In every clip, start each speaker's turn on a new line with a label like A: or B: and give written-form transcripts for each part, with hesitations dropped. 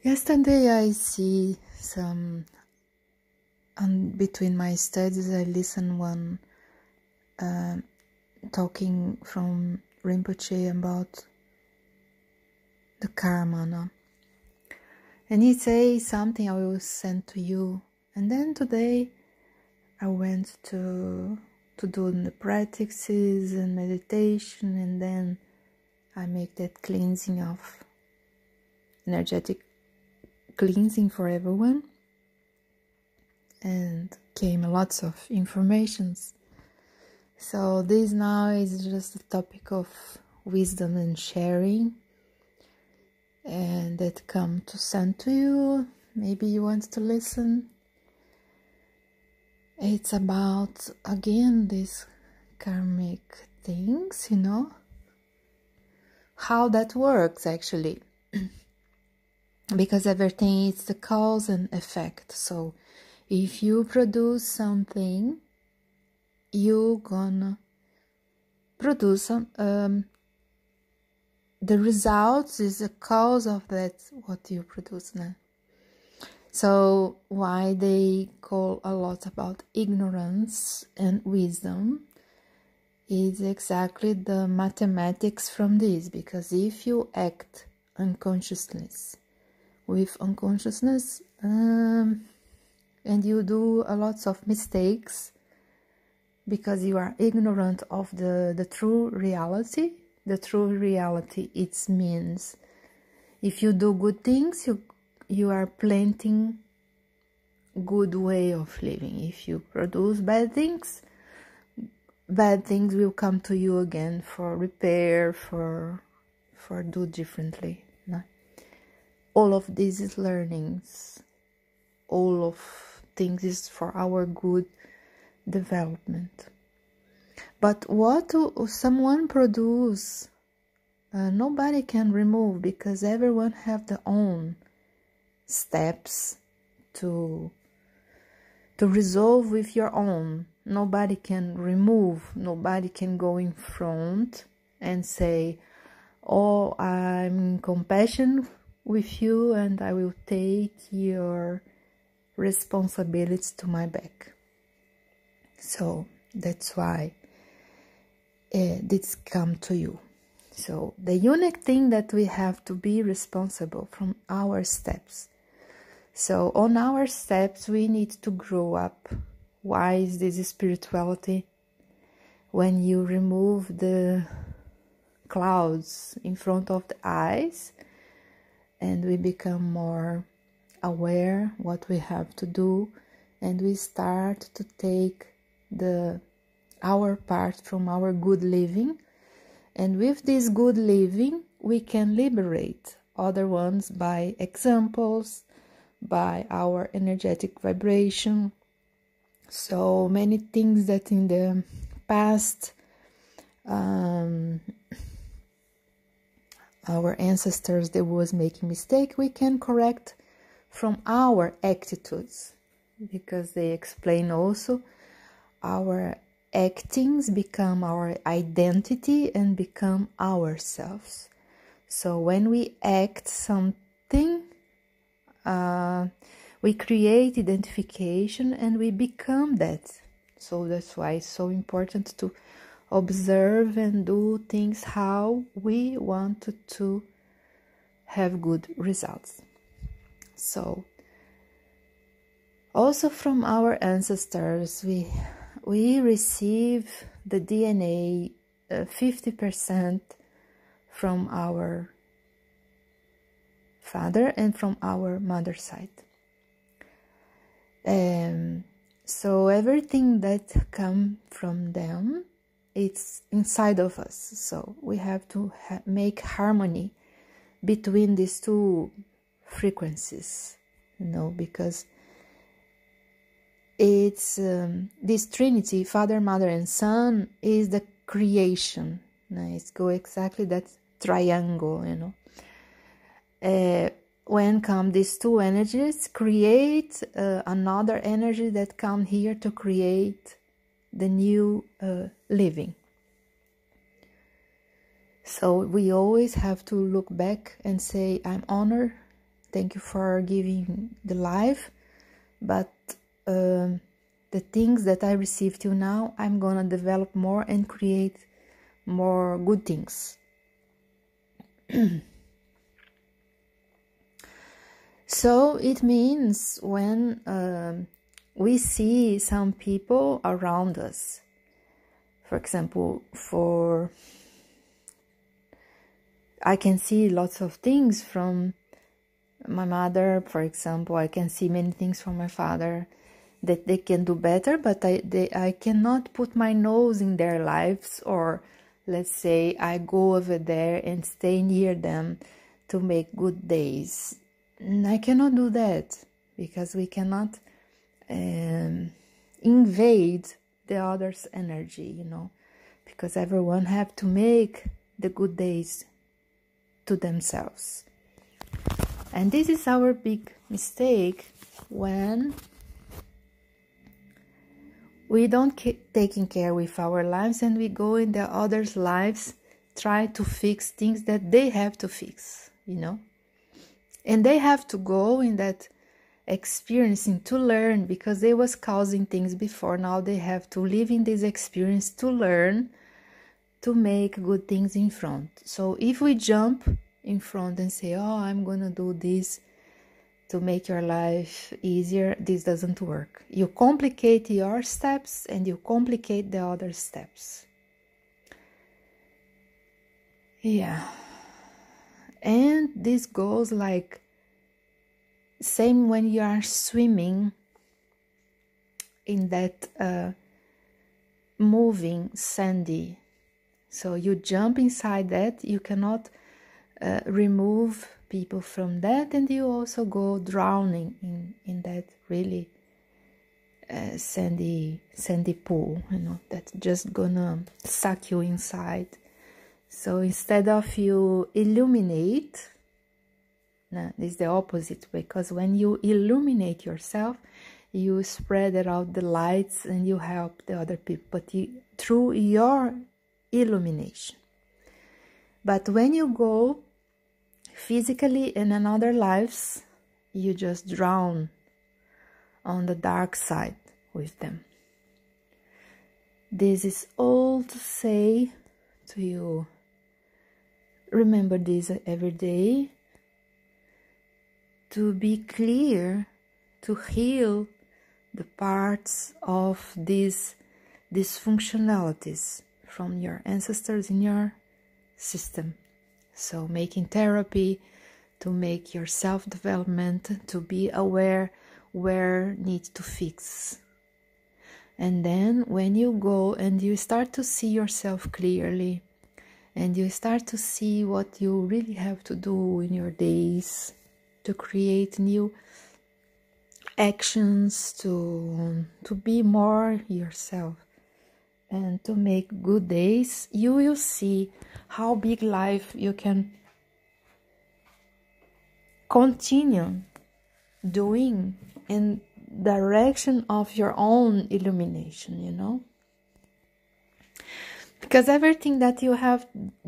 A: Yesterday I see some, between my studies I listen one talking from Rinpoche about the karma, no? And he says something I will send to you. And then today I went to do the practices and meditation, and then I make that cleansing of energetic cleansing for everyone, and came lots of informations. So this now is just a topic of wisdom and sharing, and that come to send to you. Maybe you want to listen. It's about, again, these karmic things, you know, how that works actually. Because everything is the cause and effect. So if you produce something, you're gonna produce some, the results is the cause of that, what you produce now. So why they call a lot about ignorance and wisdom is exactly the mathematics from this. Because if you act unconsciousness, with unconsciousness, and you do a lot of mistakes because you are ignorant of the true reality. The true reality, it means if you do good things, you are planting good way of living. If you produce bad things will come to you again for repair, for do differently. No? All of this is learnings. All of things is for our good development. But what someone produce, nobody can remove, because everyone have their own steps to resolve with your own. Nobody can remove, nobody can go in front and say, oh, I'm in compassion with you and I will take your responsibilities to my back. So that's why this come to you. So the unique thing that we have to be responsible from our steps. So on our steps we need to grow up. Why is this spirituality? When you remove the clouds in front of the eyes and we become more aware what we have to do, and we start to take our part from our good living, and with this good living we can liberate other ones by examples, by our energetic vibration. So many things that in the past our ancestors, they was making mistake, we can correct from our attitudes, because they explain also our actings become our identity and become ourselves. So when we act something, we create identification and we become that. So that's why it's so important to observe and do things how we want to have good results. So also from our ancestors we receive the DNA 50% from our father and from our mother side. So everything that comes from them, it's inside of us. So we have to make harmony between these two frequencies, you know, because it's this Trinity, Father, Mother, and Son, is the creation. It's go exactly that triangle, you know. When come these two energies, create another energy that come here to create the new living. So we always have to look back and say, I'm honored thank you for giving the life, but the things that I received till now, I'm gonna develop more and create more good things. So it means when we see some people around us, for example, I can see lots of things from my mother, for example. I can see many things from my father that they can do better, but I cannot put my nose in their lives, or let's say I go over there and stay near them to make good days. I cannot do that, because we cannot invade the other's energy, you know, because everyone have to make the good days to themselves. And this is our big mistake, when we don't taking care with our lives and we go in the others' lives, try to fix things that they have to fix, you know. And they have to go in that experiencing to learn, because they was causing things before. Now they have to live in this experience to learn to make good things in front. So if we jump in front and say, oh, I'm gonna do this to make your life easier, this doesn't work. You complicate your steps and you complicate the other steps. Yeah. And this goes like same when you are swimming in that moving sandy. So you jump inside that, you cannot remove people from that, and you also go drowning in that really sandy pool, you know, that's just gonna suck you inside. So instead of you illuminate, this is the opposite, because when you illuminate yourself, you spread out the lights and you help the other people, but through your illumination. But when you go physically in another lives, you just drown on the dark side with them. This is all to say to you. Remember this every day, to be clear, to heal the parts of these dysfunctionalities from your ancestors in your system. So making therapy, to make your self-development, to be aware where needs to fix. And then when you go and you start to see yourself clearly, and you start to see what you really have to do in your days to create new actions, to be more yourself and to make good days, you will see how big life you can continue doing in direction of your own illumination, you know. Because everything that you have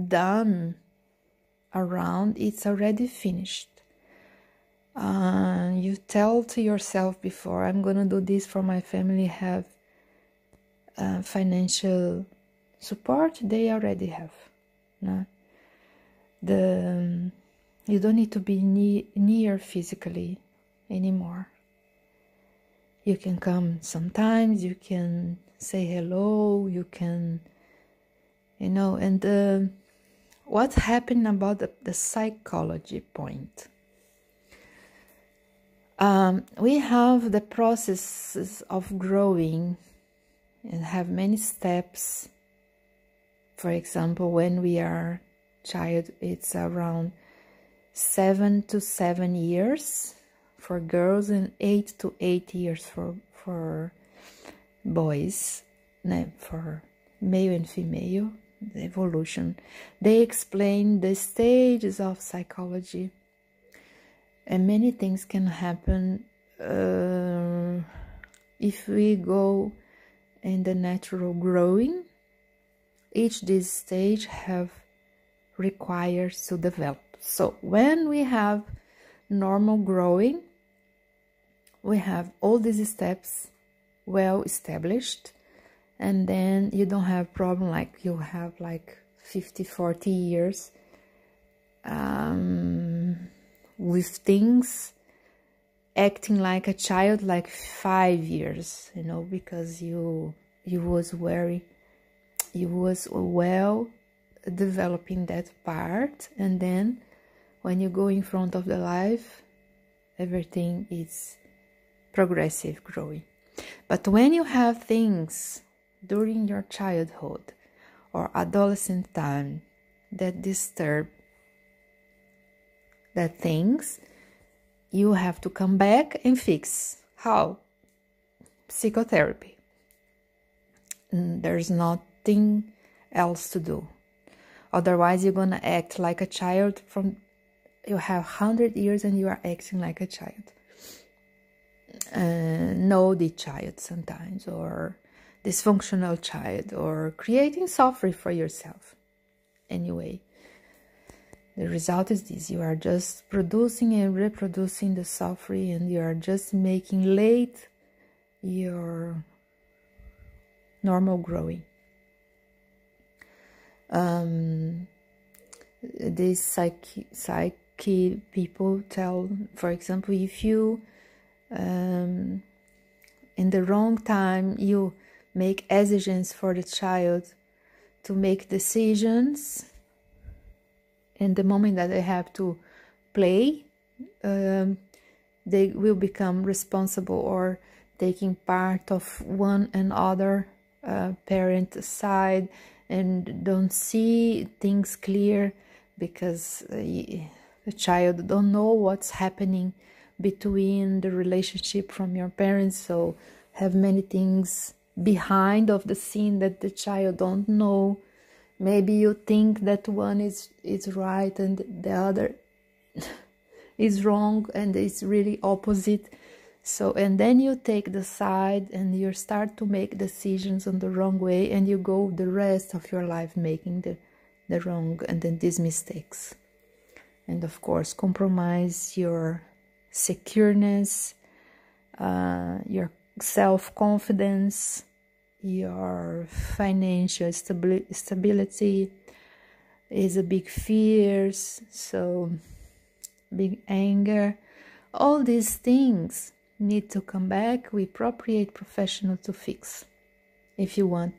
A: done around, it's already finished. You tell to yourself before, I'm going to do this for my family, have financial support, they already have. No? You don't need to be near physically anymore. You can come sometimes, you can say hello, you can... You know, and what's happening about the psychology point? We have the processes of growing and have many steps. For example, when we are child, it's around 7 to 7 years for girls and 8 to 8 years for boys, no, for male and female. The evolution. They explain the stages of psychology, and many things can happen if we go in the natural growing. Each this stage requires to develop. So when we have normal growing, we have all these steps well established, and then you don't have problem like you have like 50-40 years with things acting like a child, like 5 years, you know, because you was well developing that part, and then when you go in front of the life, everything is progressive growing. But when you have things during your childhood or adolescent time that disturb that things, you have to come back and fix. How? Psychotherapy. There's nothing else to do. Otherwise, you're gonna act like a child from you have 100 years and you are acting like a child. Naughty child sometimes, or dysfunctional child, or creating suffering for yourself. Anyway, the result is this: you are just producing and reproducing the suffering, and you are just making late your normal growing. These psyche people tell, for example, if you in the wrong time you make exigence for the child to make decisions, in the moment that they have to play, they will become responsible or taking part of one and other parent side, and don't see things clear because the child don't know what's happening between the relationship from your parents, so have many things behind of the scene that the child don't know. Maybe you think that one is right and the other is wrong, and it's really opposite. So, and then you take the side and you start to make decisions on the wrong way, and you go the rest of your life making the wrong and then these mistakes. And of course, compromise your secureness, your self-confidence, your financial stability is a big fears, so big anger. All these things need to come back with appropriate professional to fix, if you want,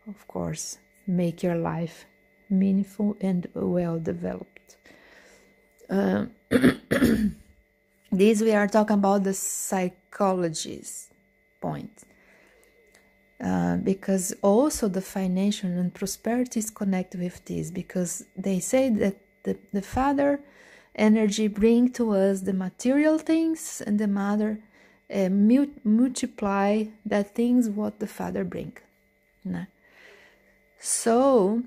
A: of course, make your life meaningful and well developed. This we are talking about the psychologist point, because also the financial and prosperity is connected with this, because they say that the father energy bring to us the material things, and the mother multiply that things what the father bring. So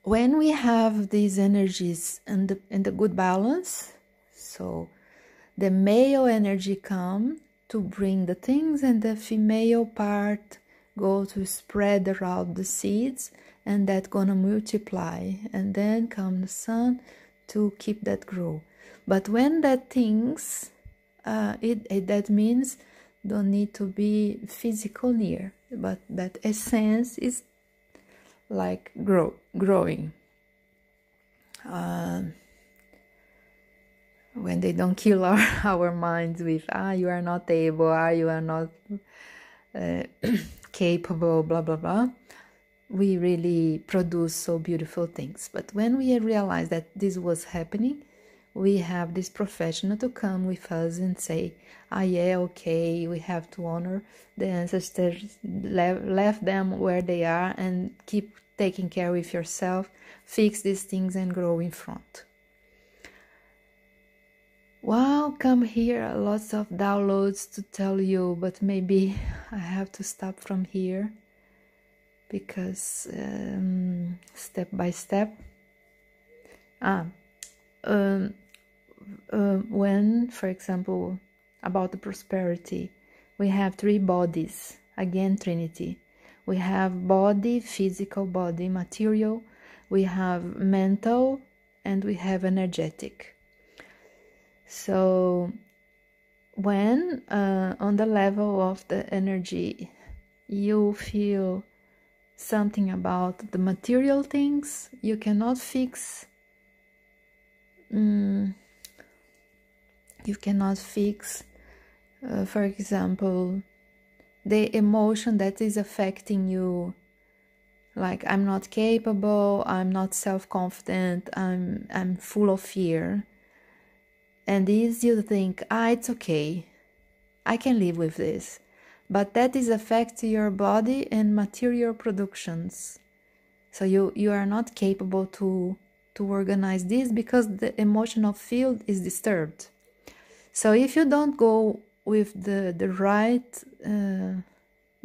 A: when we have these energies in the good balance, so the male energy come to bring the things, and the female part go to spread around the seeds, and that gonna multiply, and then come the sun to keep that grow. But when that things, that means don't need to be physical near, but that essence is like growing. When they don't kill our minds with you are not able, you are not capable, blah blah blah, we really produce so beautiful things. But when we realize that this was happening, we have this professional to come with us and say, yeah, okay, we have to honor the ancestors, left them where they are, and keep taking care of yourself, fix these things and grow in front. Wow, come here, lots of downloads to tell you, but maybe I have to stop from here, because step by step. When, for example, about the prosperity, we have 3 bodies, again Trinity. We have body, physical body, material, we have mental, and we have energetic. So when on the level of the energy you feel something about the material things, you cannot fix for example, the emotion that is affecting you, like I'm not capable, I'm not self-confident, I'm full of fear. And this you think, it's okay, I can live with this. But that is affecting your body and material productions. So you are not capable to organize this because the emotional field is disturbed. So if you don't go with the right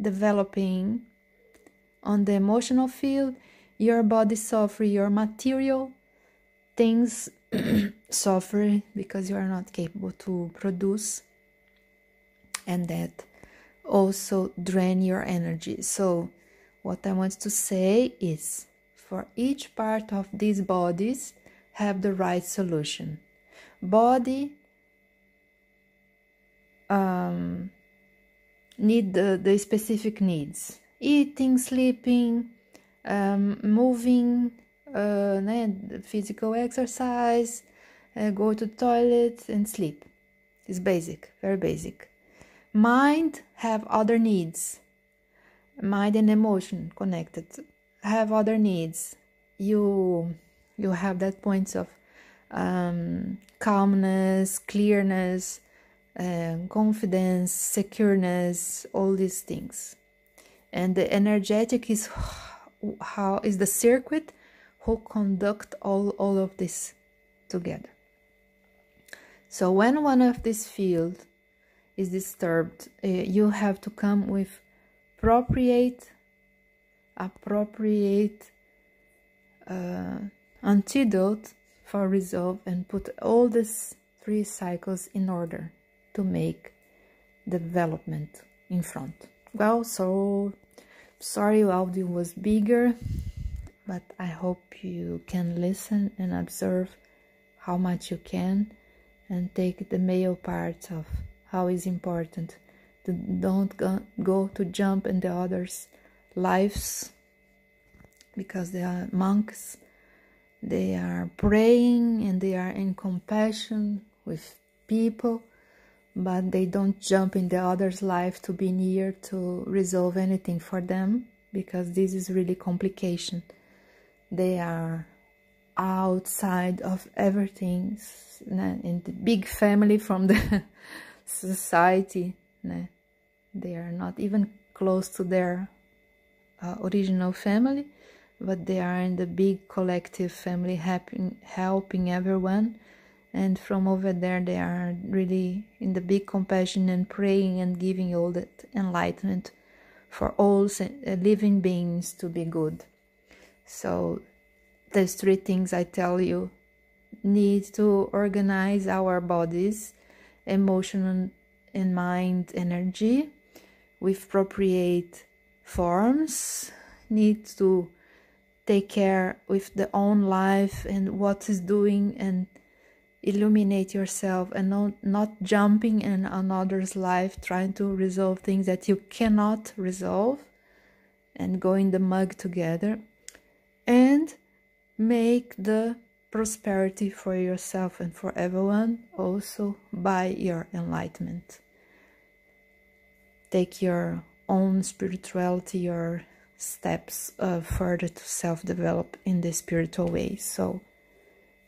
A: developing on the emotional field, your body suffers, your material things suffer because you are not capable to produce, and that also drain your energy. So what I want to say is, for each part of these bodies have the right solution. Body need the specific needs: eating, sleeping, moving, physical exercise, go to the toilet and sleep. It's basic, very basic. Mind have other needs. Mind and emotion connected have other needs. You have that points of calmness, clearness, confidence, secureness, all these things. And the energetic is how is the circuit who conduct all of this together. So when one of these fields is disturbed, you have to come with appropriate antidote for resolve, and put all these 3 cycles in order to make development in front. Well, so sorry audio was bigger, but I hope you can listen and observe how much you can, and take the male part of how is important to don't go to jump in the others' lives, because they are monks, they are praying and they are in compassion with people, but they don't jump in the other's life to be near to resolve anything for them, because this is really complication. They are outside of everything in the big family from the society. They are not even close to their original family, but they are in the big collective family, helping everyone. And from over there, they are really in the big compassion and praying and giving all that enlightenment for all living beings to be good. So these 3 things I tell you need to organize our bodies, emotional and mind energy, with appropriate forms. Need to take care with the own life and what is doing, and illuminate yourself, and not jumping in another's life trying to resolve things that you cannot resolve, and go in the mug together, and make the prosperity for yourself and for everyone also by your enlightenment. Take your own spirituality, your steps further to self-develop in the spiritual way. So,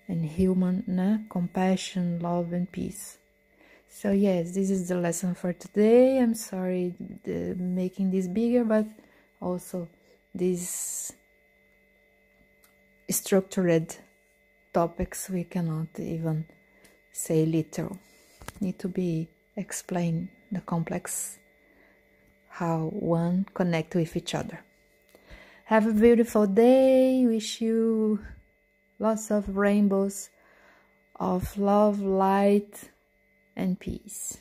A: and human compassion, love and peace. So yes, this is the lesson for today. I'm sorry making this bigger, but also these structured topics we cannot even say little. Need to be explained, the complex, how one connect with each other. Have a beautiful day. Wish you lots of rainbows of love, light, and peace.